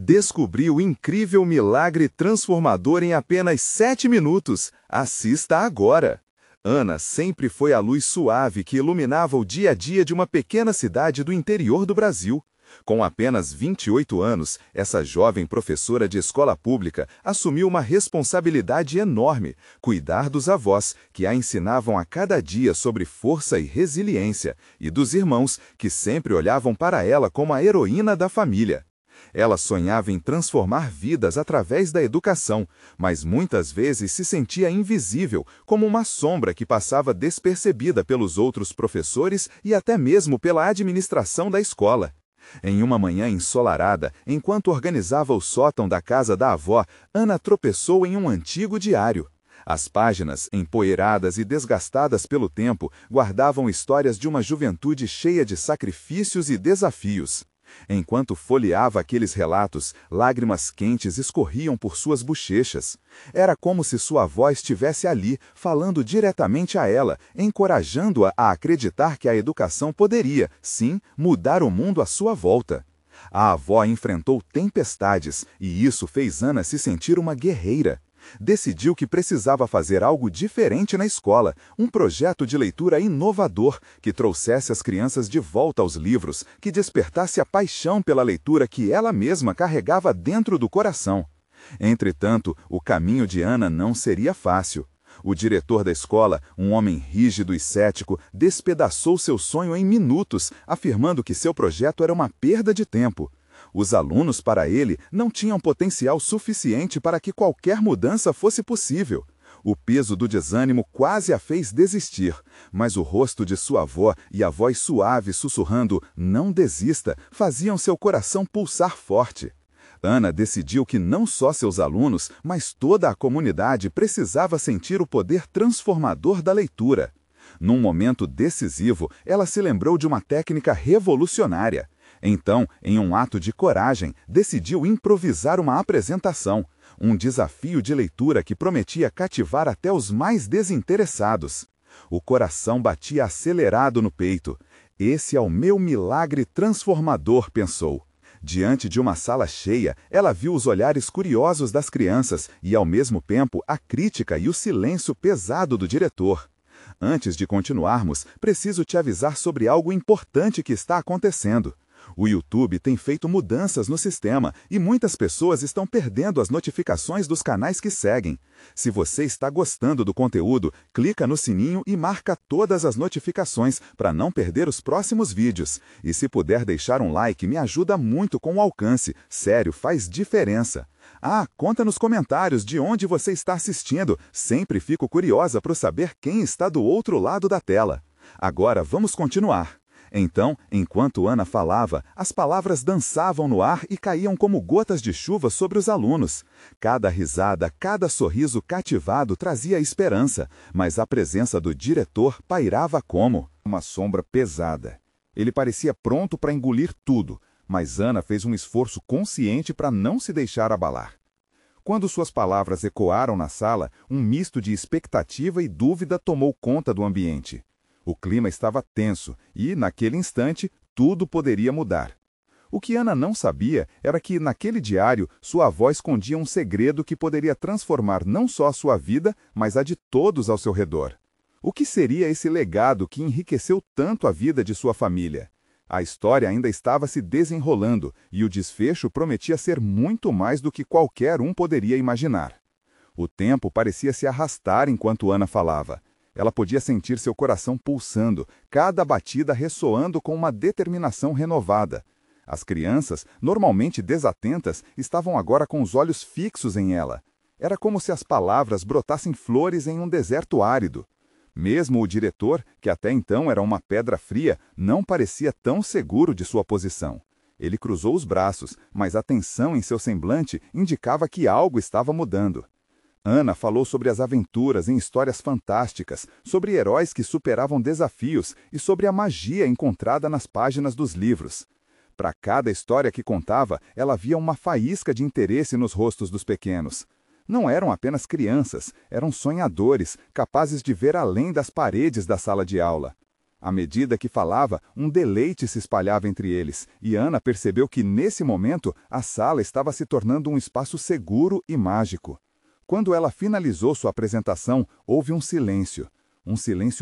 Descobri o incrível milagre transformador em apenas 7 minutos. Assista agora! Ana sempre foi a luz suave que iluminava o dia a dia de uma pequena cidade do interior do Brasil. Com apenas 28 anos, essa jovem professora de escola pública assumiu uma responsabilidade enorme: cuidar dos avós, que a ensinavam a cada dia sobre força e resiliência, e dos irmãos, que sempre olhavam para ela como a heroína da família. Ela sonhava em transformar vidas através da educação, mas muitas vezes se sentia invisível, como uma sombra que passava despercebida pelos outros professores e até mesmo pela administração da escola. Em uma manhã ensolarada, enquanto organizava o sótão da casa da avó, Ana tropeçou em um antigo diário. As páginas, empoeiradas e desgastadas pelo tempo, guardavam histórias de uma juventude cheia de sacrifícios e desafios. Enquanto folheava aqueles relatos, lágrimas quentes escorriam por suas bochechas. Era como se sua avó estivesse ali, falando diretamente a ela, encorajando-a a acreditar que a educação poderia, sim, mudar o mundo à sua volta. A avó enfrentou tempestades, e isso fez Ana se sentir uma guerreira. Decidiu que precisava fazer algo diferente na escola, um projeto de leitura inovador, que trouxesse as crianças de volta aos livros, que despertasse a paixão pela leitura que ela mesma carregava dentro do coração. Entretanto, o caminho de Ana não seria fácil. O diretor da escola, um homem rígido e cético, despedaçou seu sonho em minutos, afirmando que seu projeto era uma perda de tempo. Os alunos, para ele, não tinham potencial suficiente para que qualquer mudança fosse possível. O peso do desânimo quase a fez desistir, mas o rosto de sua avó e a voz suave sussurrando "não desista" faziam seu coração pulsar forte. Ana decidiu que não só seus alunos, mas toda a comunidade precisava sentir o poder transformador da leitura. Num momento decisivo, ela se lembrou de uma técnica revolucionária. Então, em um ato de coragem, decidiu improvisar uma apresentação, um desafio de leitura que prometia cativar até os mais desinteressados. O coração batia acelerado no peito. Esse é o meu milagre transformador, pensou. Diante de uma sala cheia, ela viu os olhares curiosos das crianças e, ao mesmo tempo, a crítica e o silêncio pesado do diretor. Antes de continuarmos, preciso te avisar sobre algo importante que está acontecendo. O YouTube tem feito mudanças no sistema e muitas pessoas estão perdendo as notificações dos canais que seguem. Se você está gostando do conteúdo, clica no sininho e marca todas as notificações para não perder os próximos vídeos. E se puder deixar um like, me ajuda muito com o alcance. Sério, faz diferença. Conta nos comentários de onde você está assistindo. Sempre fico curiosa para saber quem está do outro lado da tela. Agora vamos continuar. Então, enquanto Ana falava, as palavras dançavam no ar e caíam como gotas de chuva sobre os alunos. Cada risada, cada sorriso cativado trazia esperança, mas a presença do diretor pairava como uma sombra pesada. Ele parecia pronto para engolir tudo, mas Ana fez um esforço consciente para não se deixar abalar. Quando suas palavras ecoaram na sala, um misto de expectativa e dúvida tomou conta do ambiente. O clima estava tenso e, naquele instante, tudo poderia mudar. O que Ana não sabia era que, naquele diário, sua avó escondia um segredo que poderia transformar não só a sua vida, mas a de todos ao seu redor. O que seria esse legado que enriqueceu tanto a vida de sua família? A história ainda estava se desenrolando e o desfecho prometia ser muito mais do que qualquer um poderia imaginar. O tempo parecia se arrastar enquanto Ana falava. Ela podia sentir seu coração pulsando, cada batida ressoando com uma determinação renovada. As crianças, normalmente desatentas, estavam agora com os olhos fixos em ela. Era como se as palavras brotassem flores em um deserto árido. Mesmo o diretor, que até então era uma pedra fria, não parecia tão seguro de sua posição. Ele cruzou os braços, mas a tensão em seu semblante indicava que algo estava mudando. Ana falou sobre as aventuras em histórias fantásticas, sobre heróis que superavam desafios e sobre a magia encontrada nas páginas dos livros. Para cada história que contava, ela via uma faísca de interesse nos rostos dos pequenos. Não eram apenas crianças, eram sonhadores, capazes de ver além das paredes da sala de aula. À medida que falava, um deleite se espalhava entre eles, e Ana percebeu que, nesse momento, a sala estava se tornando um espaço seguro e mágico. Quando ela finalizou sua apresentação, houve um silêncio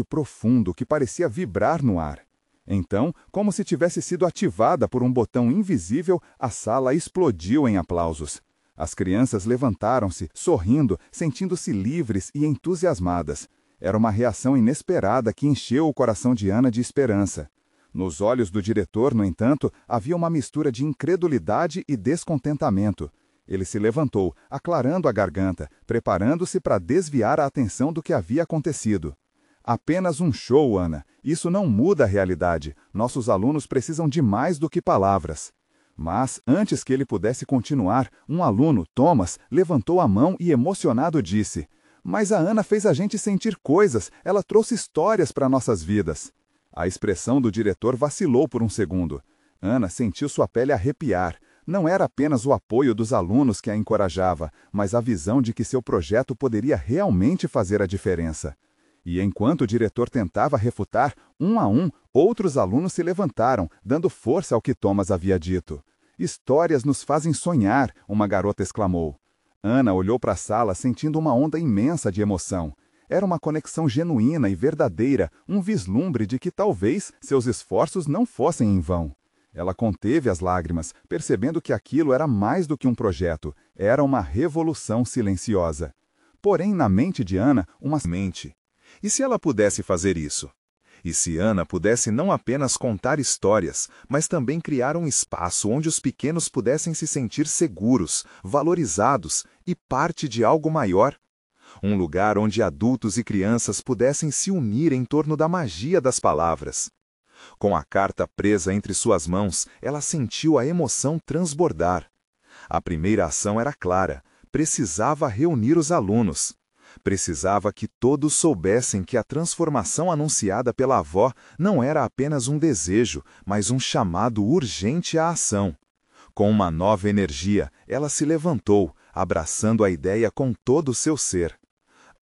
profundo que parecia vibrar no ar. Então, como se tivesse sido ativada por um botão invisível, a sala explodiu em aplausos. As crianças levantaram-se, sorrindo, sentindo-se livres e entusiasmadas. Era uma reação inesperada que encheu o coração de Ana de esperança. Nos olhos do diretor, no entanto, havia uma mistura de incredulidade e descontentamento. Ele se levantou, aclarando a garganta, preparando-se para desviar a atenção do que havia acontecido. Apenas um show, Ana. Isso não muda a realidade. Nossos alunos precisam de mais do que palavras. Mas, antes que ele pudesse continuar, um aluno, Thomas, levantou a mão e emocionado disse: "Mas a Ana fez a gente sentir coisas, ela trouxe histórias para nossas vidas." A expressão do diretor vacilou por um segundo. Ana sentiu sua pele arrepiar. Não era apenas o apoio dos alunos que a encorajava, mas a visão de que seu projeto poderia realmente fazer a diferença. E enquanto o diretor tentava refutar, um a um, outros alunos se levantaram, dando força ao que Thomas havia dito. "Histórias nos fazem sonhar", uma garota exclamou. Ana olhou para a sala sentindo uma onda imensa de emoção. Era uma conexão genuína e verdadeira, um vislumbre de que talvez seus esforços não fossem em vão. Ela conteve as lágrimas, percebendo que aquilo era mais do que um projeto, era uma revolução silenciosa. Porém, na mente de Ana, uma mente. E se ela pudesse fazer isso? E se Ana pudesse não apenas contar histórias, mas também criar um espaço onde os pequenos pudessem se sentir seguros, valorizados e parte de algo maior? Um lugar onde adultos e crianças pudessem se unir em torno da magia das palavras. Com a carta presa entre suas mãos, ela sentiu a emoção transbordar. A primeira ação era clara: precisava reunir os alunos. Precisava que todos soubessem que a transformação anunciada pela avó não era apenas um desejo, mas um chamado urgente à ação. Com uma nova energia, ela se levantou, abraçando a ideia com todo o seu ser.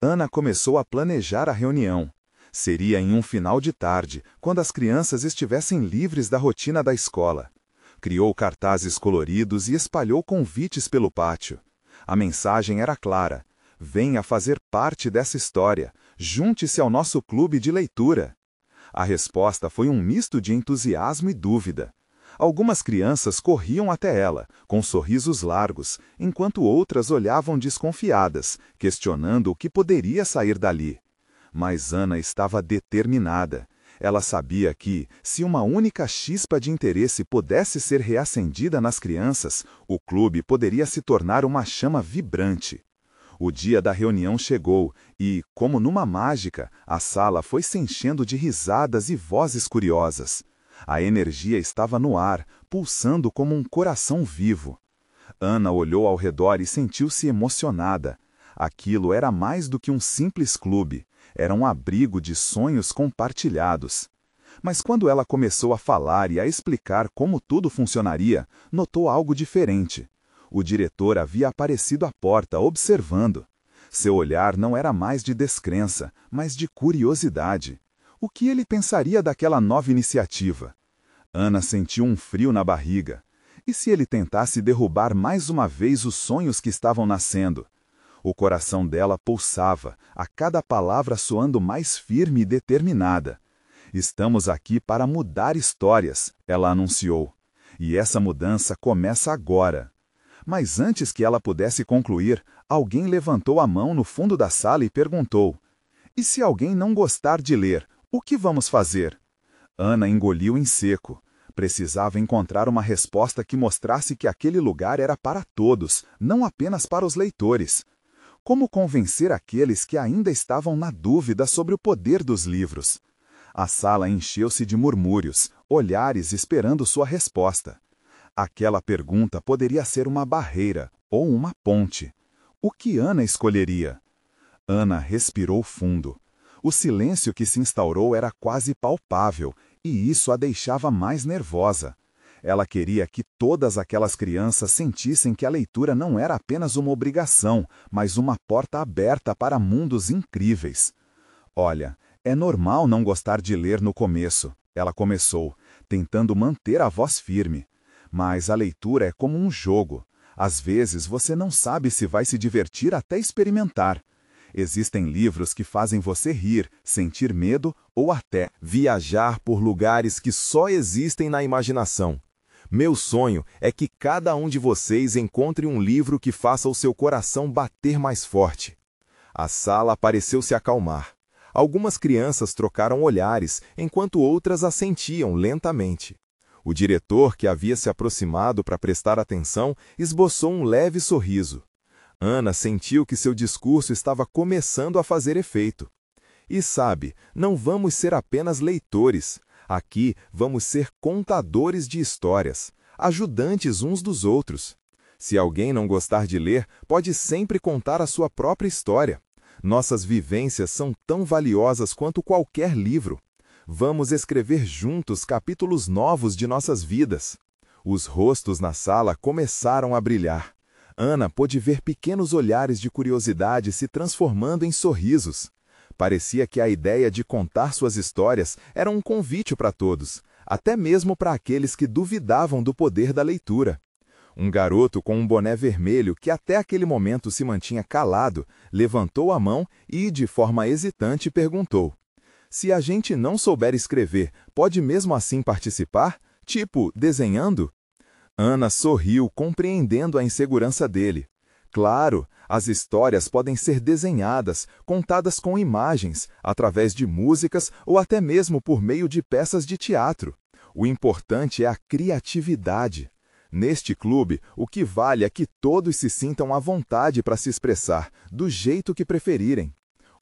Ana começou a planejar a reunião. Seria em um final de tarde, quando as crianças estivessem livres da rotina da escola. Criou cartazes coloridos e espalhou convites pelo pátio. A mensagem era clara: venha fazer parte dessa história, junte-se ao nosso clube de leitura. A resposta foi um misto de entusiasmo e dúvida. Algumas crianças corriam até ela, com sorrisos largos, enquanto outras olhavam desconfiadas, questionando o que poderia sair dali. Mas Ana estava determinada. Ela sabia que, se uma única chispa de interesse pudesse ser reacendida nas crianças, o clube poderia se tornar uma chama vibrante. O dia da reunião chegou e, como numa mágica, a sala foi se enchendo de risadas e vozes curiosas. A energia estava no ar, pulsando como um coração vivo. Ana olhou ao redor e sentiu-se emocionada. Aquilo era mais do que um simples clube. Era um abrigo de sonhos compartilhados. Mas quando ela começou a falar e a explicar como tudo funcionaria, notou algo diferente. O diretor havia aparecido à porta, observando. Seu olhar não era mais de descrença, mas de curiosidade. O que ele pensaria daquela nova iniciativa? Ana sentiu um frio na barriga. E se ele tentasse derrubar mais uma vez os sonhos que estavam nascendo? O coração dela pulsava, a cada palavra soando mais firme e determinada. "Estamos aqui para mudar histórias", ela anunciou. "E essa mudança começa agora." Mas antes que ela pudesse concluir, alguém levantou a mão no fundo da sala e perguntou: "E se alguém não gostar de ler, o que vamos fazer?" Ana engoliu em seco. Precisava encontrar uma resposta que mostrasse que aquele lugar era para todos, não apenas para os leitores. Como convencer aqueles que ainda estavam na dúvida sobre o poder dos livros? A sala encheu-se de murmúrios, olhares esperando sua resposta. Aquela pergunta poderia ser uma barreira ou uma ponte. O que Ana escolheria? Ana respirou fundo. O silêncio que se instaurou era quase palpável, e isso a deixava mais nervosa. Ela queria que todas aquelas crianças sentissem que a leitura não era apenas uma obrigação, mas uma porta aberta para mundos incríveis. Olha, É normal não gostar de ler no começo. Ela começou, tentando manter a voz firme. Mas a leitura é como um jogo. Às vezes você não sabe se vai se divertir até experimentar. Existem livros que fazem você rir, sentir medo ou até viajar por lugares que só existem na imaginação. Meu sonho é que cada um de vocês encontre um livro que faça o seu coração bater mais forte. A sala pareceu se acalmar. Algumas crianças trocaram olhares, enquanto outras assentiam lentamente. O diretor, que havia se aproximado para prestar atenção, esboçou um leve sorriso. Ana sentiu que seu discurso estava começando a fazer efeito. E sabe, não vamos ser apenas leitores. Aqui vamos ser contadores de histórias, ajudantes uns dos outros. Se alguém não gostar de ler, pode sempre contar a sua própria história. Nossas vivências são tão valiosas quanto qualquer livro. Vamos escrever juntos capítulos novos de nossas vidas. Os rostos na sala começaram a brilhar. Ana pôde ver pequenos olhares de curiosidade se transformando em sorrisos. Parecia que a ideia de contar suas histórias era um convite para todos, até mesmo para aqueles que duvidavam do poder da leitura. Um garoto com um boné vermelho, que até aquele momento se mantinha calado, levantou a mão e, de forma hesitante, perguntou: "Se a gente não souber escrever, pode mesmo assim participar? Tipo, desenhando?" Ana sorriu, compreendendo a insegurança dele. Claro, as histórias podem ser desenhadas, contadas com imagens, através de músicas ou até mesmo por meio de peças de teatro. O importante é a criatividade. Neste clube, o que vale é que todos se sintam à vontade para se expressar, do jeito que preferirem.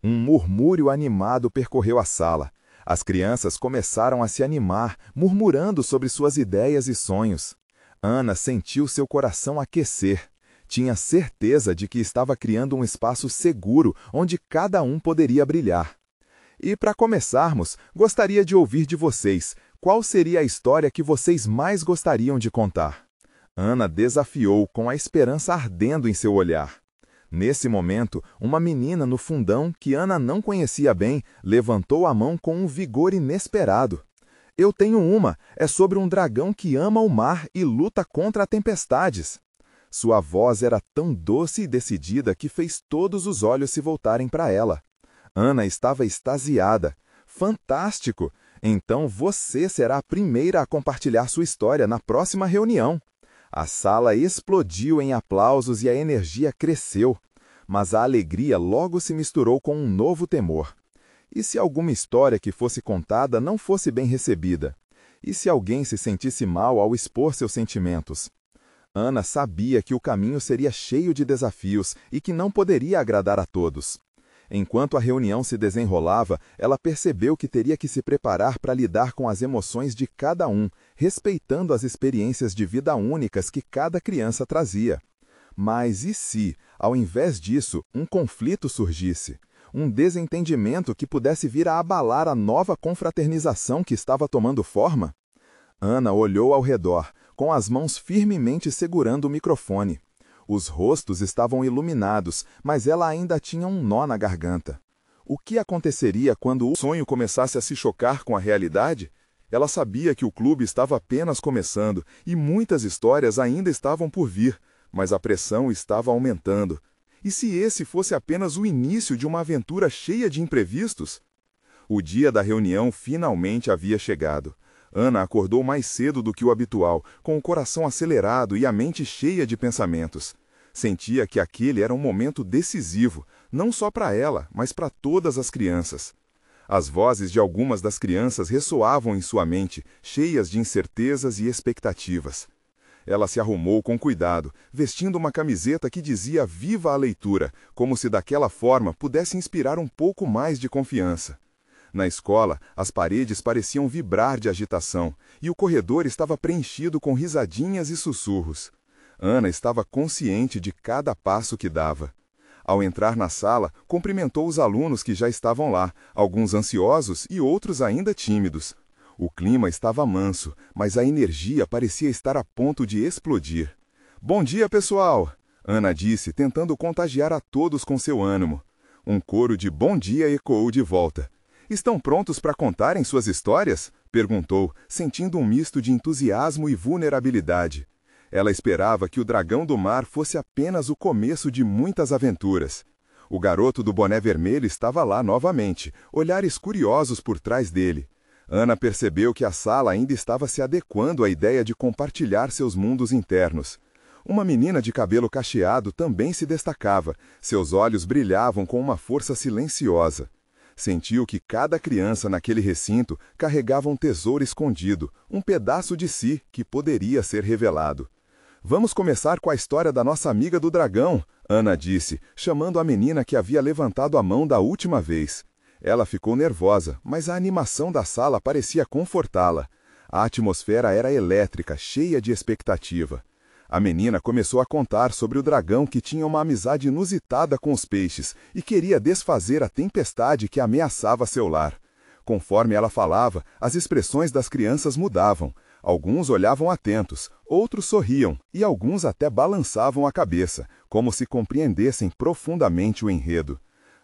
Um murmúrio animado percorreu a sala. As crianças começaram a se animar, murmurando sobre suas ideias e sonhos. Ana sentiu seu coração aquecer. Tinha certeza de que estava criando um espaço seguro onde cada um poderia brilhar. E para começarmos, gostaria de ouvir de vocês qual seria a história que vocês mais gostariam de contar. Ana desafiou, com a esperança ardendo em seu olhar. Nesse momento, uma menina no fundão, que Ana não conhecia bem, levantou a mão com um vigor inesperado. "Eu tenho uma, é sobre um dragão que ama o mar e luta contra tempestades." Sua voz era tão doce e decidida que fez todos os olhos se voltarem para ela. Ana estava extasiada. "Fantástico! Então você será a primeira a compartilhar sua história na próxima reunião." A sala explodiu em aplausos e a energia cresceu. Mas a alegria logo se misturou com um novo temor. E se alguma história que fosse contada não fosse bem recebida? E se alguém se sentisse mal ao expor seus sentimentos? Ana sabia que o caminho seria cheio de desafios e que não poderia agradar a todos. Enquanto a reunião se desenrolava, ela percebeu que teria que se preparar para lidar com as emoções de cada um, respeitando as experiências de vida únicas que cada criança trazia. Mas e se, ao invés disso, um conflito surgisse? Um desentendimento que pudesse vir a abalar a nova confraternização que estava tomando forma? Ana olhou ao redor, com as mãos firmemente segurando o microfone. Os rostos estavam iluminados, mas ela ainda tinha um nó na garganta. O que aconteceria quando o sonho começasse a se chocar com a realidade? Ela sabia que o clube estava apenas começando e muitas histórias ainda estavam por vir, mas a pressão estava aumentando. E se esse fosse apenas o início de uma aventura cheia de imprevistos? O dia da reunião finalmente havia chegado. Ana acordou mais cedo do que o habitual, com o coração acelerado e a mente cheia de pensamentos. Sentia que aquele era um momento decisivo, não só para ela, mas para todas as crianças. As vozes de algumas das crianças ressoavam em sua mente, cheias de incertezas e expectativas. Ela se arrumou com cuidado, vestindo uma camiseta que dizia "Viva a leitura", como se daquela forma pudesse inspirar um pouco mais de confiança. Na escola, as paredes pareciam vibrar de agitação, e o corredor estava preenchido com risadinhas e sussurros. Ana estava consciente de cada passo que dava. Ao entrar na sala, cumprimentou os alunos que já estavam lá, alguns ansiosos e outros ainda tímidos. O clima estava manso, mas a energia parecia estar a ponto de explodir. "Bom dia, pessoal!" Ana disse, tentando contagiar a todos com seu ânimo. Um coro de "bom dia" ecoou de volta. Estão prontos para contarem suas histórias? Perguntou, sentindo um misto de entusiasmo e vulnerabilidade. Ela esperava que o dragão do mar fosse apenas o começo de muitas aventuras. O garoto do boné vermelho estava lá novamente, olhares curiosos por trás dele. Ana percebeu que a sala ainda estava se adequando à ideia de compartilhar seus mundos internos. Uma menina de cabelo cacheado também se destacava, seus olhos brilhavam com uma força silenciosa. Sentiu que cada criança naquele recinto carregava um tesouro escondido, um pedaço de si que poderia ser revelado. Vamos começar com a história da nossa amiga do dragão, Ana disse, chamando a menina que havia levantado a mão da última vez. Ela ficou nervosa, mas a animação da sala parecia confortá-la. A atmosfera era elétrica, cheia de expectativa. A menina começou a contar sobre o dragão que tinha uma amizade inusitada com os peixes e queria desfazer a tempestade que ameaçava seu lar. Conforme ela falava, as expressões das crianças mudavam. Alguns olhavam atentos, outros sorriam e alguns até balançavam a cabeça, como se compreendessem profundamente o enredo.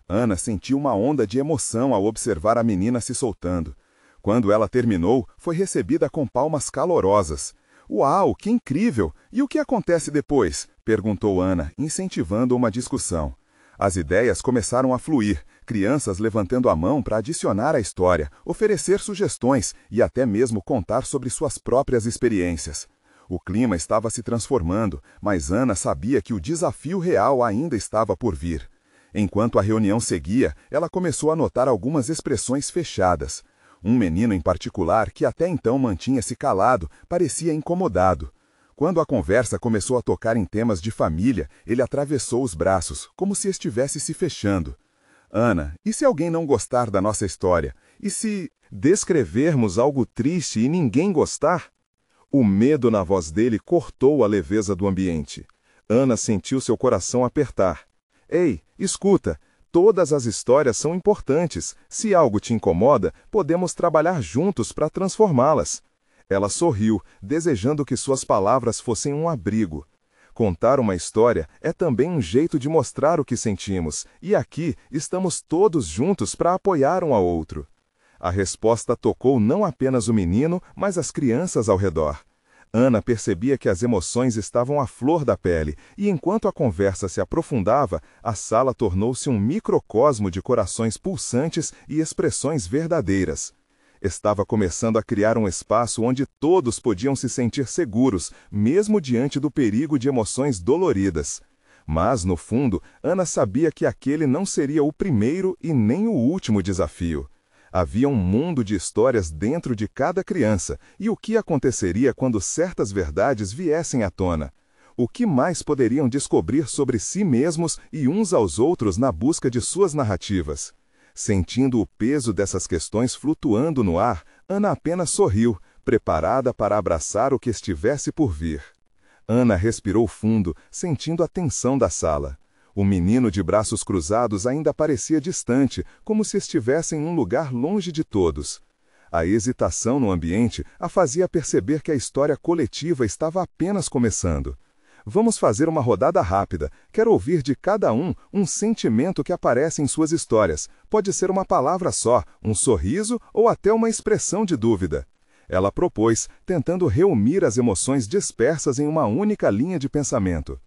Ana sentiu uma onda de emoção ao observar a menina se soltando. Quando ela terminou, foi recebida com palmas calorosas. «Uau, que incrível! E o que acontece depois?» perguntou Ana, incentivando uma discussão. As ideias começaram a fluir, crianças levantando a mão para adicionar à história, oferecer sugestões e até mesmo contar sobre suas próprias experiências. O clima estava se transformando, mas Ana sabia que o desafio real ainda estava por vir. Enquanto a reunião seguia, ela começou a notar algumas expressões fechadas. Um menino em particular, que até então mantinha-se calado, parecia incomodado. Quando a conversa começou a tocar em temas de família, ele atravessou os braços, como se estivesse se fechando. «Ana, e se alguém não gostar da nossa história? E se descrevermos algo triste e ninguém gostar?» O medo na voz dele cortou a leveza do ambiente. Ana sentiu seu coração apertar. «Ei, escuta! Todas as histórias são importantes. Se algo te incomoda, podemos trabalhar juntos para transformá-las». Ela sorriu, desejando que suas palavras fossem um abrigo. Contar uma história é também um jeito de mostrar o que sentimos, e aqui estamos todos juntos para apoiar um ao outro. A resposta tocou não apenas o menino, mas as crianças ao redor. Ana percebia que as emoções estavam à flor da pele, e enquanto a conversa se aprofundava, a sala tornou-se um microcosmo de corações pulsantes e expressões verdadeiras. Estava começando a criar um espaço onde todos podiam se sentir seguros, mesmo diante do perigo de emoções doloridas. Mas, no fundo, Ana sabia que aquele não seria o primeiro e nem o último desafio. Havia um mundo de histórias dentro de cada criança, e o que aconteceria quando certas verdades viessem à tona? O que mais poderiam descobrir sobre si mesmos e uns aos outros na busca de suas narrativas? Sentindo o peso dessas questões flutuando no ar, Ana apenas sorriu, preparada para abraçar o que estivesse por vir. Ana respirou fundo, sentindo a tensão da sala. O menino de braços cruzados ainda parecia distante, como se estivesse em um lugar longe de todos. A hesitação no ambiente a fazia perceber que a história coletiva estava apenas começando. Vamos fazer uma rodada rápida. Quero ouvir de cada um sentimento que aparece em suas histórias. Pode ser uma palavra só, um sorriso ou até uma expressão de dúvida. Ela propôs, tentando reunir as emoções dispersas em uma única linha de pensamento.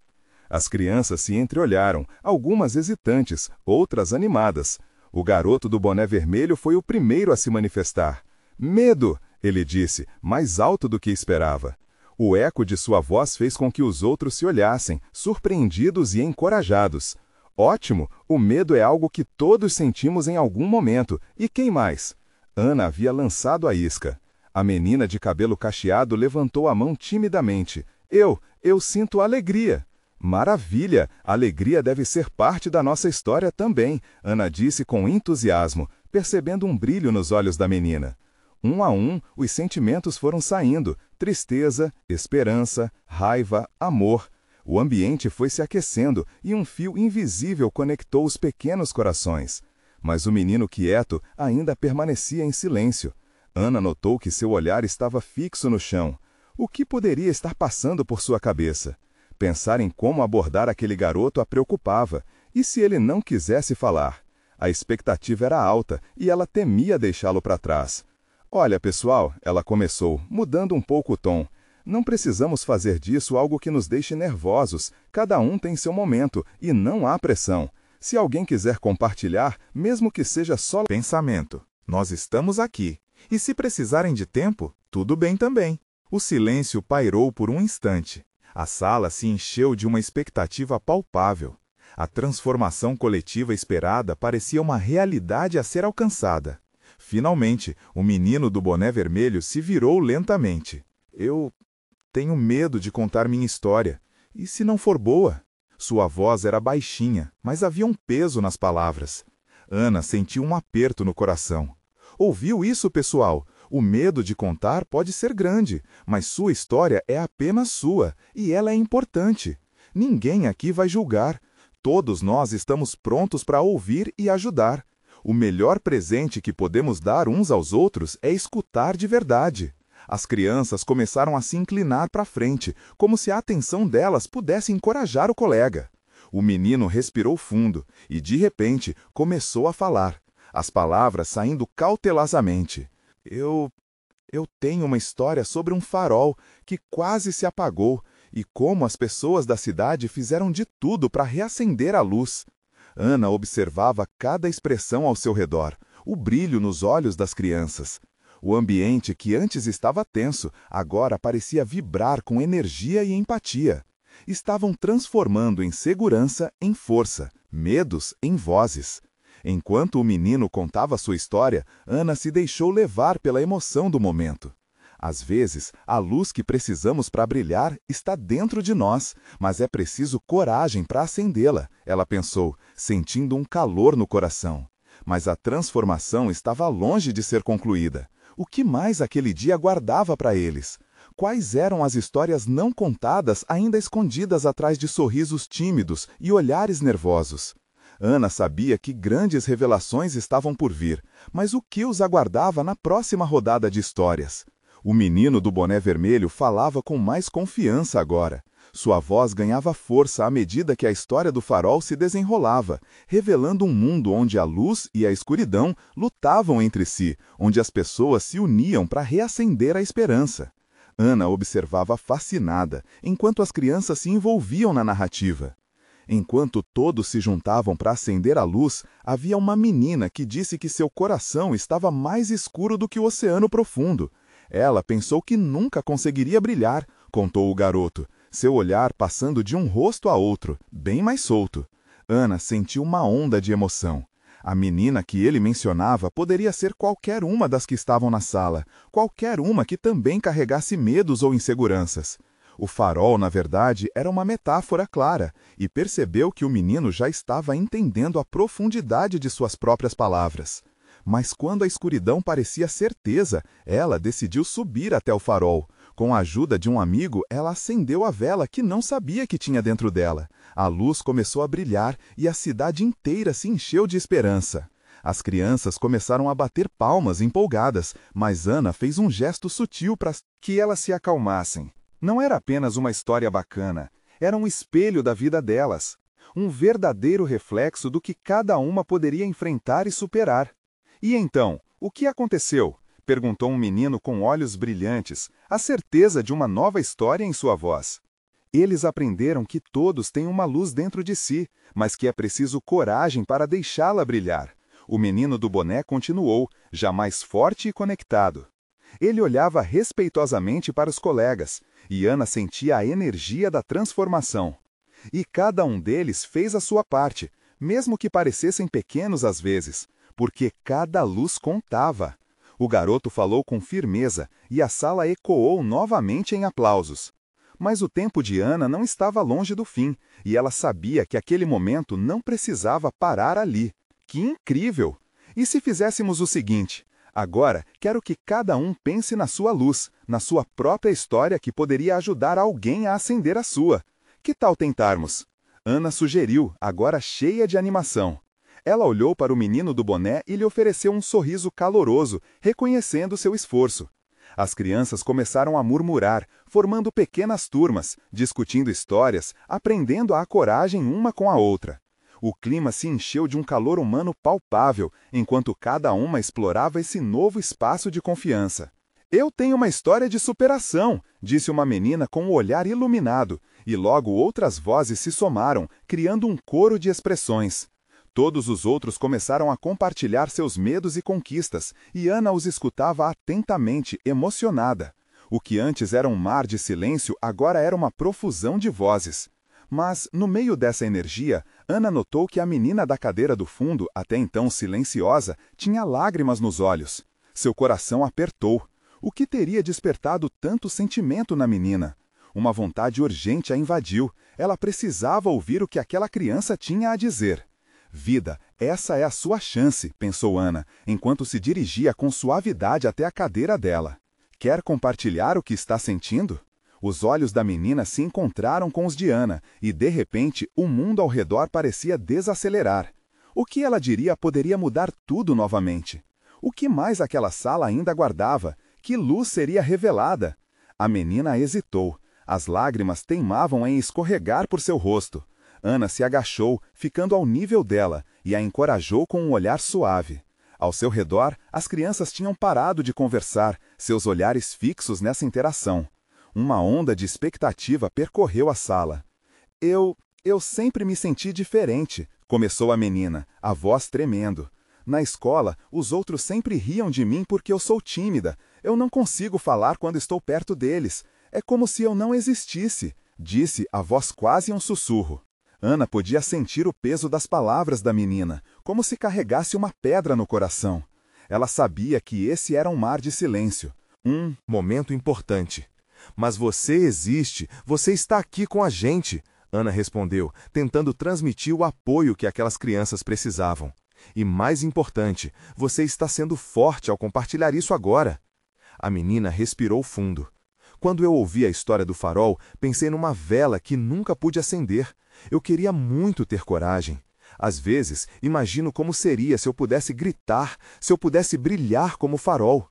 As crianças se entreolharam, algumas hesitantes, outras animadas. O garoto do boné vermelho foi o primeiro a se manifestar. «Medo!» ele disse, mais alto do que esperava. O eco de sua voz fez com que os outros se olhassem, surpreendidos e encorajados. «Ótimo! O medo é algo que todos sentimos em algum momento. E quem mais?» Ana havia lançado a isca. A menina de cabelo cacheado levantou a mão timidamente. Eu sinto alegria!» «Maravilha! A alegria deve ser parte da nossa história também», Ana disse com entusiasmo, percebendo um brilho nos olhos da menina. Um a um, os sentimentos foram saindo, tristeza, esperança, raiva, amor. O ambiente foi se aquecendo e um fio invisível conectou os pequenos corações. Mas o menino quieto ainda permanecia em silêncio. Ana notou que seu olhar estava fixo no chão. O que poderia estar passando por sua cabeça? Pensar em como abordar aquele garoto a preocupava. E se ele não quisesse falar? A expectativa era alta e ela temia deixá-lo para trás. Olha, pessoal, ela começou, mudando um pouco o tom. Não precisamos fazer disso algo que nos deixe nervosos. Cada um tem seu momento e não há pressão. Se alguém quiser compartilhar, mesmo que seja só pensamento. Nós estamos aqui. E se precisarem de tempo, tudo bem também. O silêncio pairou por um instante. A sala se encheu de uma expectativa palpável. A transformação coletiva esperada parecia uma realidade a ser alcançada. Finalmente, o menino do boné vermelho se virou lentamente. Eu tenho medo de contar minha história. E se não for boa? Sua voz era baixinha, mas havia um peso nas palavras. Ana sentiu um aperto no coração. Ouviu isso, pessoal? O medo de contar pode ser grande, mas sua história é apenas sua, e ela é importante. Ninguém aqui vai julgar. Todos nós estamos prontos para ouvir e ajudar. O melhor presente que podemos dar uns aos outros é escutar de verdade. As crianças começaram a se inclinar para frente, como se a atenção delas pudesse encorajar o colega. O menino respirou fundo e, de repente, começou a falar, as palavras saindo cautelosamente. Eu tenho uma história sobre um farol que quase se apagou e como as pessoas da cidade fizeram de tudo para reacender a luz. Ana observava cada expressão ao seu redor, o brilho nos olhos das crianças. O ambiente que antes estava tenso, agora parecia vibrar com energia e empatia. Estavam transformando insegurança em força, medos em vozes. Enquanto o menino contava sua história, Ana se deixou levar pela emoção do momento. Às vezes, a luz que precisamos para brilhar está dentro de nós, mas é preciso coragem para acendê-la, ela pensou, sentindo um calor no coração. Mas a transformação estava longe de ser concluída. O que mais aquele dia guardava para eles? Quais eram as histórias não contadas ainda escondidas atrás de sorrisos tímidos e olhares nervosos? Ana sabia que grandes revelações estavam por vir, mas o que os aguardava na próxima rodada de histórias? O menino do boné vermelho falava com mais confiança agora. Sua voz ganhava força à medida que a história do farol se desenrolava, revelando um mundo onde a luz e a escuridão lutavam entre si, onde as pessoas se uniam para reacender a esperança. Ana observava fascinada, enquanto as crianças se envolviam na narrativa. Enquanto todos se juntavam para acender a luz, havia uma menina que disse que seu coração estava mais escuro do que o oceano profundo. Ela pensou que nunca conseguiria brilhar, contou o garoto, seu olhar passando de um rosto a outro, bem mais solto. Ana sentiu uma onda de emoção. A menina que ele mencionava poderia ser qualquer uma das que estavam na sala, qualquer uma que também carregasse medos ou inseguranças. O farol, na verdade, era uma metáfora clara, e percebeu que o menino já estava entendendo a profundidade de suas próprias palavras. Mas quando a escuridão parecia certeza, ela decidiu subir até o farol. Com a ajuda de um amigo, ela acendeu a vela que não sabia que tinha dentro dela. A luz começou a brilhar e a cidade inteira se encheu de esperança. As crianças começaram a bater palmas empolgadas, mas Ana fez um gesto sutil para que elas se acalmassem. Não era apenas uma história bacana, era um espelho da vida delas. Um verdadeiro reflexo do que cada uma poderia enfrentar e superar. E então, o que aconteceu? Perguntou um menino com olhos brilhantes, a certeza de uma nova história em sua voz. Eles aprenderam que todos têm uma luz dentro de si, mas que é preciso coragem para deixá-la brilhar. O menino do boné continuou, já mais forte e conectado. Ele olhava respeitosamente para os colegas, e Ana sentia a energia da transformação. E cada um deles fez a sua parte, mesmo que parecessem pequenos às vezes, porque cada luz contava. O garoto falou com firmeza e a sala ecoou novamente em aplausos. Mas o tempo de Ana não estava longe do fim, e ela sabia que aquele momento não precisava parar ali. Que incrível! E se fizéssemos o seguinte? Agora, quero que cada um pense na sua luz, na sua própria história que poderia ajudar alguém a acender a sua. Que tal tentarmos? Ana sugeriu, agora cheia de animação. Ela olhou para o menino do boné e lhe ofereceu um sorriso caloroso, reconhecendo seu esforço. As crianças começaram a murmurar, formando pequenas turmas, discutindo histórias, aprendendo a coragem uma com a outra. O clima se encheu de um calor humano palpável, enquanto cada uma explorava esse novo espaço de confiança. Eu tenho uma história de superação, disse uma menina com o olhar iluminado, e logo outras vozes se somaram, criando um coro de expressões. Todos os outros começaram a compartilhar seus medos e conquistas, e Ana os escutava atentamente, emocionada. O que antes era um mar de silêncio, agora era uma profusão de vozes. Mas, no meio dessa energia, Ana notou que a menina da cadeira do fundo, até então silenciosa, tinha lágrimas nos olhos. Seu coração apertou. O que teria despertado tanto sentimento na menina? Uma vontade urgente a invadiu. Ela precisava ouvir o que aquela criança tinha a dizer. Vida, essa é a sua chance, pensou Ana, enquanto se dirigia com suavidade até a cadeira dela. Quer compartilhar o que está sentindo? Os olhos da menina se encontraram com os de Ana, e de repente o mundo ao redor parecia desacelerar. O que ela diria poderia mudar tudo novamente. O que mais aquela sala ainda guardava? Que luz seria revelada? A menina hesitou. As lágrimas teimavam em escorregar por seu rosto. Ana se agachou, ficando ao nível dela, e a encorajou com um olhar suave. Ao seu redor, as crianças tinham parado de conversar, seus olhares fixos nessa interação. Uma onda de expectativa percorreu a sala. Eu sempre me senti diferente, começou a menina, a voz tremendo. Na escola, os outros sempre riam de mim porque eu sou tímida. Eu não consigo falar quando estou perto deles. É como se eu não existisse, disse a voz quase um sussurro. Ana podia sentir o peso das palavras da menina, como se carregasse uma pedra no coração. Ela sabia que esse era um mar de silêncio. Um momento importante. Mas você existe, você está aqui com a gente, Ana respondeu, tentando transmitir o apoio que aquelas crianças precisavam. E mais importante, você está sendo forte ao compartilhar isso agora. A menina respirou fundo. Quando eu ouvi a história do farol, pensei numa vela que nunca pude acender. Eu queria muito ter coragem. Às vezes, imagino como seria se eu pudesse gritar, se eu pudesse brilhar como o farol.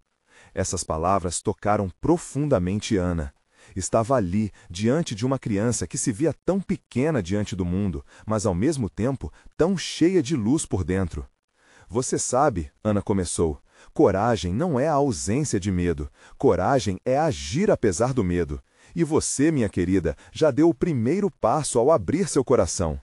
Essas palavras tocaram profundamente Ana. Estava ali, diante de uma criança que se via tão pequena diante do mundo, mas ao mesmo tempo tão cheia de luz por dentro. Você sabe, Ana começou, coragem não é a ausência de medo. Coragem é agir apesar do medo. E você, minha querida, já deu o primeiro passo ao abrir seu coração.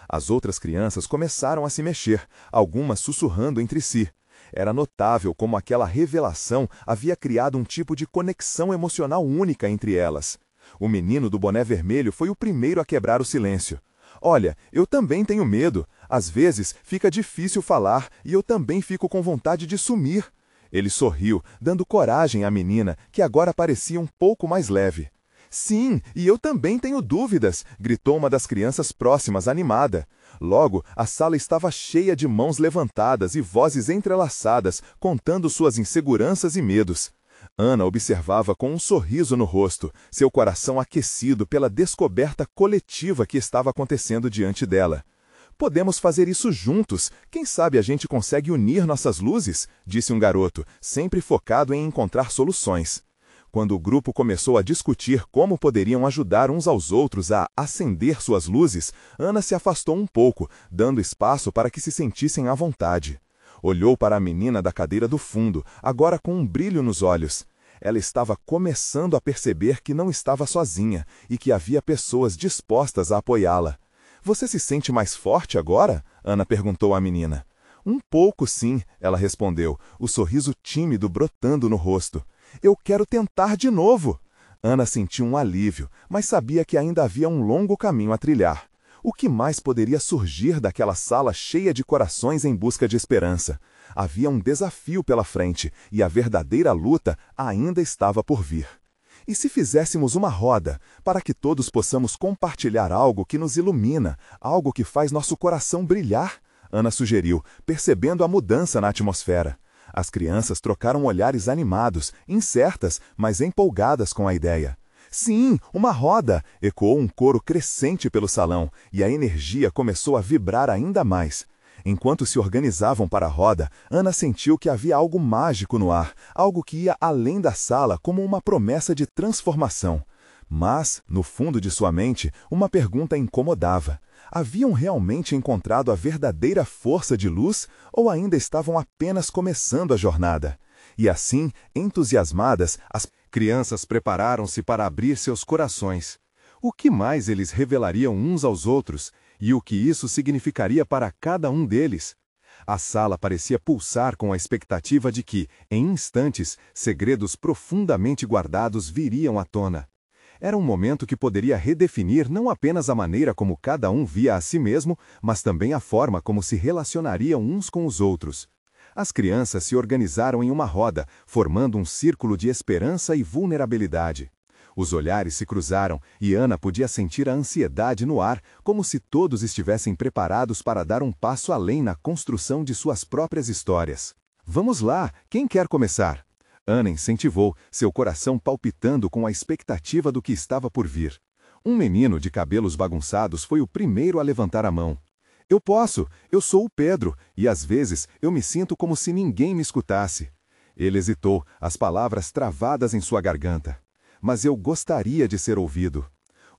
As outras crianças começaram a se mexer, algumas sussurrando entre si. Era notável como aquela revelação havia criado um tipo de conexão emocional única entre elas. O menino do boné vermelho foi o primeiro a quebrar o silêncio. Olha, eu também tenho medo. Às vezes fica difícil falar e eu também fico com vontade de sumir. Ele sorriu, dando coragem à menina, que agora parecia um pouco mais leve. Sim, e eu também tenho dúvidas, gritou uma das crianças próximas, animada. Logo, a sala estava cheia de mãos levantadas e vozes entrelaçadas, contando suas inseguranças e medos. Ana observava com um sorriso no rosto, seu coração aquecido pela descoberta coletiva que estava acontecendo diante dela. Podemos fazer isso juntos. Quem sabe a gente consegue unir nossas luzes? Disse um garoto, sempre focado em encontrar soluções. Quando o grupo começou a discutir como poderiam ajudar uns aos outros a acender suas luzes, Ana se afastou um pouco, dando espaço para que se sentissem à vontade. Olhou para a menina da cadeira do fundo, agora com um brilho nos olhos. Ela estava começando a perceber que não estava sozinha e que havia pessoas dispostas a apoiá-la. Você se sente mais forte agora? Ana perguntou à menina. Um pouco, sim, ela respondeu, o sorriso tímido brotando no rosto. Eu quero tentar de novo. Ana sentiu um alívio, mas sabia que ainda havia um longo caminho a trilhar. O que mais poderia surgir daquela sala cheia de corações em busca de esperança? Havia um desafio pela frente, e a verdadeira luta ainda estava por vir. E se fizéssemos uma roda, para que todos possamos compartilhar algo que nos ilumina, algo que faz nosso coração brilhar? Ana sugeriu, percebendo a mudança na atmosfera. As crianças trocaram olhares animados, incertas, mas empolgadas com a ideia. Sim, uma roda! Ecoou um coro crescente pelo salão, e a energia começou a vibrar ainda mais. Enquanto se organizavam para a roda, Ana sentiu que havia algo mágico no ar, algo que ia além da sala como uma promessa de transformação. Mas, no fundo de sua mente, uma pergunta incomodava. Haviam realmente encontrado a verdadeira força de luz ou ainda estavam apenas começando a jornada? E assim, entusiasmadas, as crianças prepararam-se para abrir seus corações. O que mais eles revelariam uns aos outros e o que isso significaria para cada um deles? A sala parecia pulsar com a expectativa de que, em instantes, segredos profundamente guardados viriam à tona. Era um momento que poderia redefinir não apenas a maneira como cada um via a si mesmo, mas também a forma como se relacionariam uns com os outros. As crianças se organizaram em uma roda, formando um círculo de esperança e vulnerabilidade. Os olhares se cruzaram e Ana podia sentir a ansiedade no ar, como se todos estivessem preparados para dar um passo além na construção de suas próprias histórias. Vamos lá, quem quer começar? Ana incentivou, seu coração palpitando com a expectativa do que estava por vir. Um menino de cabelos bagunçados foi o primeiro a levantar a mão. Eu posso, eu sou o Pedro, e às vezes eu me sinto como se ninguém me escutasse. Ele hesitou, as palavras travadas em sua garganta. Mas eu gostaria de ser ouvido.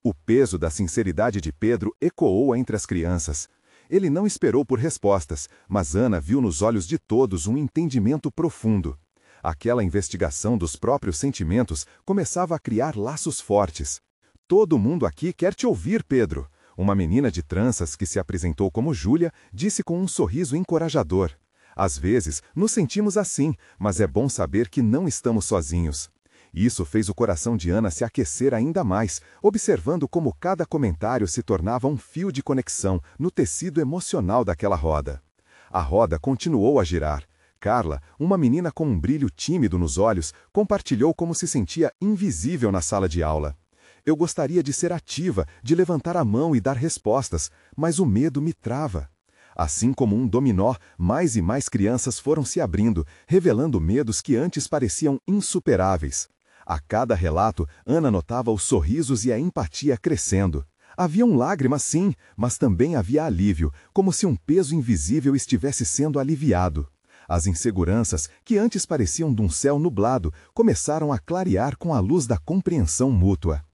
O peso da sinceridade de Pedro ecoou entre as crianças. Ele não esperou por respostas, mas Ana viu nos olhos de todos um entendimento profundo. Aquela investigação dos próprios sentimentos começava a criar laços fortes. Todo mundo aqui quer te ouvir, Pedro. Uma menina de tranças que se apresentou como Júlia disse com um sorriso encorajador. Às vezes, nos sentimos assim, mas é bom saber que não estamos sozinhos. Isso fez o coração de Ana se aquecer ainda mais, observando como cada comentário se tornava um fio de conexão no tecido emocional daquela roda. A roda continuou a girar. Carla, uma menina com um brilho tímido nos olhos, compartilhou como se sentia invisível na sala de aula. Eu gostaria de ser ativa, de levantar a mão e dar respostas, mas o medo me trava. Assim como um dominó, mais e mais crianças foram se abrindo, revelando medos que antes pareciam insuperáveis. A cada relato, Ana notava os sorrisos e a empatia crescendo. Haviam lágrimas, sim, mas também havia alívio, como se um peso invisível estivesse sendo aliviado. As inseguranças, que antes pareciam de um céu nublado, começaram a clarear com a luz da compreensão mútua.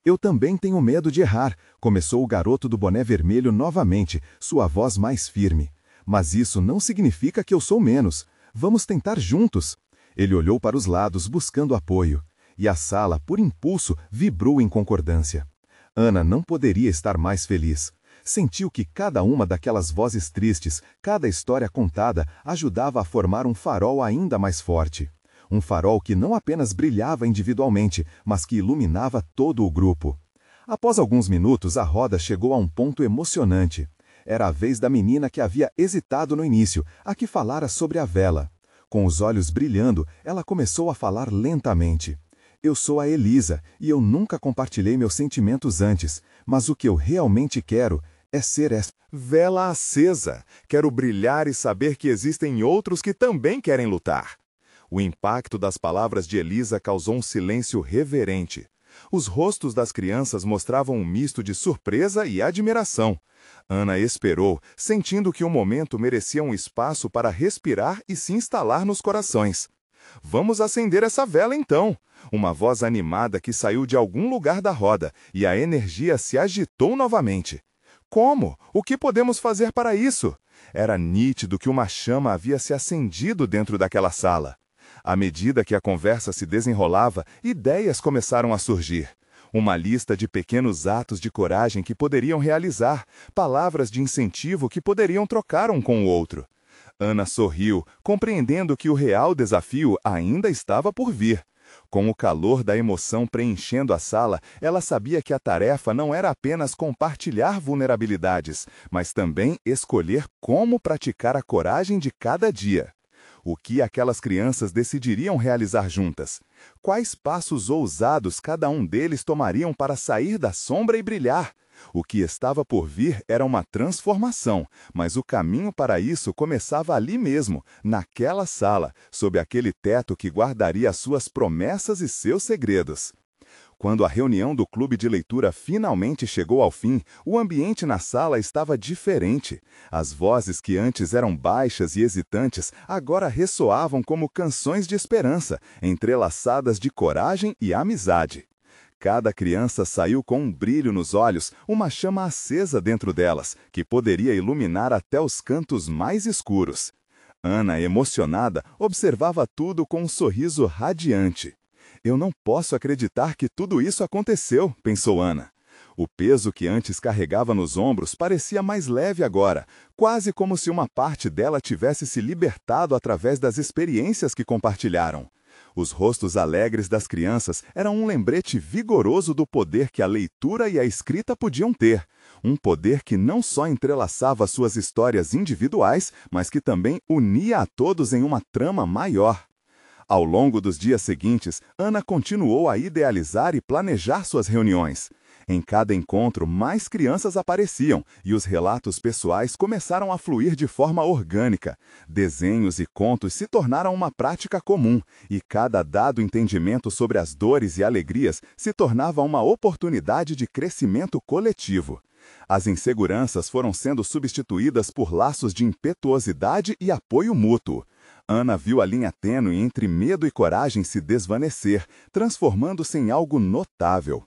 Eu também tenho medo de errar, começou o garoto do boné vermelho novamente, sua voz mais firme. Mas isso não significa que eu sou menos. Vamos tentar juntos. Ele olhou para os lados, buscando apoio. E a sala, por impulso, vibrou em concordância. Ana não poderia estar mais feliz. Sentiu que cada uma daquelas vozes tristes, cada história contada, ajudava a formar um farol ainda mais forte. Um farol que não apenas brilhava individualmente, mas que iluminava todo o grupo. Após alguns minutos, a roda chegou a um ponto emocionante. Era a vez da menina que havia hesitado no início, a que falara sobre a vela. Com os olhos brilhando, ela começou a falar lentamente. Eu sou a Elisa, e eu nunca compartilhei meus sentimentos antes, mas o que eu realmente quero é ser essa vela acesa. Quero brilhar e saber que existem outros que também querem lutar. O impacto das palavras de Elisa causou um silêncio reverente. Os rostos das crianças mostravam um misto de surpresa e admiração. Ana esperou, sentindo que o momento merecia um espaço para respirar e se instalar nos corações. Vamos acender essa vela então! Uma voz animada que saiu de algum lugar da roda, e a energia se agitou novamente. Como? O que podemos fazer para isso? Era nítido que uma chama havia se acendido dentro daquela sala. À medida que a conversa se desenrolava, ideias começaram a surgir. Uma lista de pequenos atos de coragem que poderiam realizar, palavras de incentivo que poderiam trocar um com o outro. Ana sorriu, compreendendo que o real desafio ainda estava por vir. Com o calor da emoção preenchendo a sala, ela sabia que a tarefa não era apenas compartilhar vulnerabilidades, mas também escolher como praticar a coragem de cada dia. O que aquelas crianças decidiriam realizar juntas? Quais passos ousados cada um deles tomariam para sair da sombra e brilhar? O que estava por vir era uma transformação, mas o caminho para isso começava ali mesmo, naquela sala, sob aquele teto que guardaria suas promessas e seus segredos. Quando a reunião do clube de leitura finalmente chegou ao fim, o ambiente na sala estava diferente. As vozes que antes eram baixas e hesitantes agora ressoavam como canções de esperança, entrelaçadas de coragem e amizade. Cada criança saiu com um brilho nos olhos, uma chama acesa dentro delas, que poderia iluminar até os cantos mais escuros. Ana, emocionada, observava tudo com um sorriso radiante. Eu não posso acreditar que tudo isso aconteceu, pensou Ana. O peso que antes carregava nos ombros parecia mais leve agora, quase como se uma parte dela tivesse se libertado através das experiências que compartilharam. Os rostos alegres das crianças eram um lembrete vigoroso do poder que a leitura e a escrita podiam ter. Um poder que não só entrelaçava suas histórias individuais, mas que também unia a todos em uma trama maior. Ao longo dos dias seguintes, Ana continuou a idealizar e planejar suas reuniões. Em cada encontro, mais crianças apareciam e os relatos pessoais começaram a fluir de forma orgânica. Desenhos e contos se tornaram uma prática comum e cada dado entendimento sobre as dores e alegrias se tornava uma oportunidade de crescimento coletivo. As inseguranças foram sendo substituídas por laços de impetuosidade e apoio mútuo. Ana viu a linha tênue entre medo e coragem se desvanecer, transformando-se em algo notável.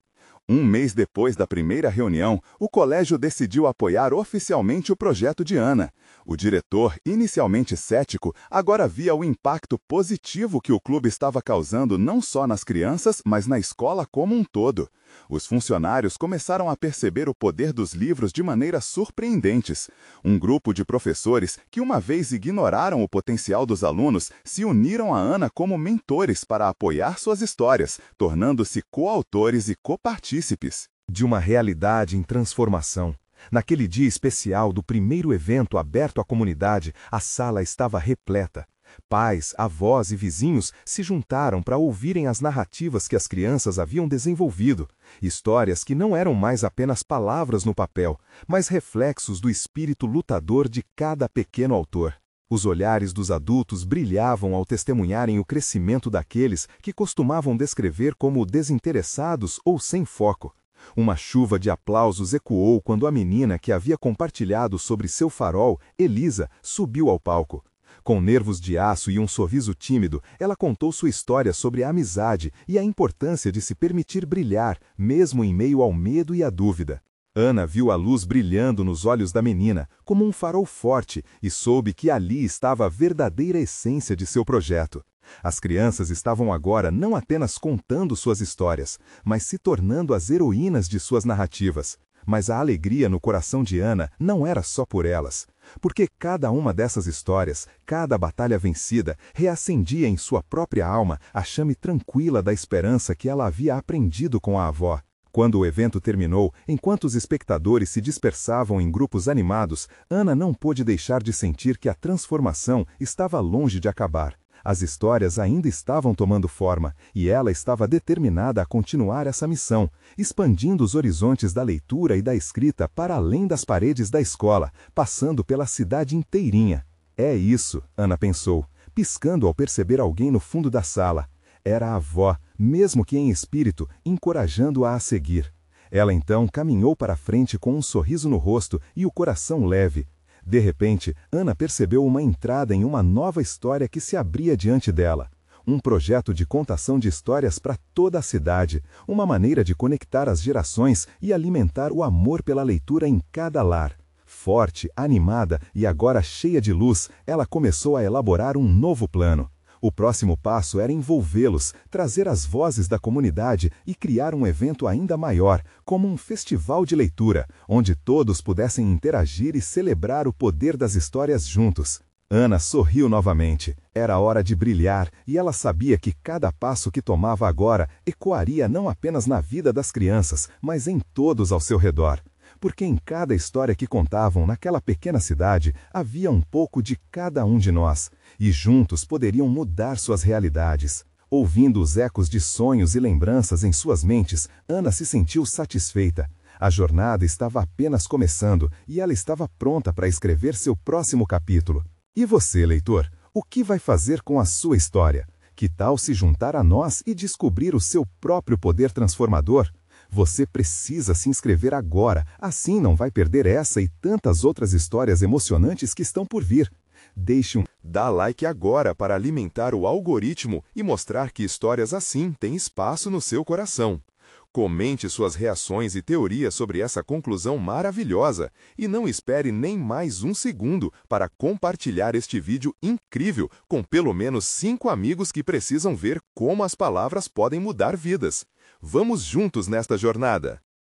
Um mês depois da primeira reunião, o colégio decidiu apoiar oficialmente o projeto de Ana. O diretor, inicialmente cético, agora via o impacto positivo que o clube estava causando não só nas crianças, mas na escola como um todo. Os funcionários começaram a perceber o poder dos livros de maneiras surpreendentes. Um grupo de professores que uma vez ignoraram o potencial dos alunos se uniram a Ana como mentores para apoiar suas histórias, tornando-se coautores e copartícipes de uma realidade em transformação. Naquele dia especial do primeiro evento aberto à comunidade, a sala estava repleta. Pais, avós e vizinhos se juntaram para ouvirem as narrativas que as crianças haviam desenvolvido, histórias que não eram mais apenas palavras no papel, mas reflexos do espírito lutador de cada pequeno autor. Os olhares dos adultos brilhavam ao testemunharem o crescimento daqueles que costumavam descrever como desinteressados ou sem foco. Uma chuva de aplausos ecoou quando a menina que havia compartilhado sobre seu farol, Elisa, subiu ao palco. Com nervos de aço e um sorriso tímido, ela contou sua história sobre a amizade e a importância de se permitir brilhar, mesmo em meio ao medo e à dúvida. Ana viu a luz brilhando nos olhos da menina, como um farol forte, e soube que ali estava a verdadeira essência de seu projeto. As crianças estavam agora não apenas contando suas histórias, mas se tornando as heroínas de suas narrativas. Mas a alegria no coração de Ana não era só por elas, porque cada uma dessas histórias, cada batalha vencida, reacendia em sua própria alma a chame tranquila da esperança que ela havia aprendido com a avó. Quando o evento terminou, enquanto os espectadores se dispersavam em grupos animados, Ana não pôde deixar de sentir que a transformação estava longe de acabar. As histórias ainda estavam tomando forma, e ela estava determinada a continuar essa missão, expandindo os horizontes da leitura e da escrita para além das paredes da escola, passando pela cidade inteirinha. É isso, Ana pensou, piscando ao perceber alguém no fundo da sala. Era a avó, mesmo que em espírito, encorajando-a a seguir. Ela então caminhou para a frente com um sorriso no rosto e o coração leve. De repente, Ana percebeu uma entrada em uma nova história que se abria diante dela. Um projeto de contação de histórias para toda a cidade, uma maneira de conectar as gerações e alimentar o amor pela leitura em cada lar. Forte, animada e agora cheia de luz, ela começou a elaborar um novo plano. O próximo passo era envolvê-los, trazer as vozes da comunidade e criar um evento ainda maior, como um festival de leitura, onde todos pudessem interagir e celebrar o poder das histórias juntos. Ana sorriu novamente. Era hora de brilhar, e ela sabia que cada passo que tomava agora ecoaria não apenas na vida das crianças, mas em todos ao seu redor. Porque em cada história que contavam naquela pequena cidade havia um pouco de cada um de nós, e juntos poderiam mudar suas realidades. Ouvindo os ecos de sonhos e lembranças em suas mentes, Ana se sentiu satisfeita. A jornada estava apenas começando e ela estava pronta para escrever seu próximo capítulo. E você, leitor, o que vai fazer com a sua história? Que tal se juntar a nós e descobrir o seu próprio poder transformador? Você precisa se inscrever agora, assim não vai perder essa e tantas outras histórias emocionantes que estão por vir. Dá like agora para alimentar o algoritmo e mostrar que histórias assim têm espaço no seu coração. Comente suas reações e teorias sobre essa conclusão maravilhosa e não espere nem mais um segundo para compartilhar este vídeo incrível com pelo menos 5 amigos que precisam ver como as palavras podem mudar vidas. Vamos juntos nesta jornada!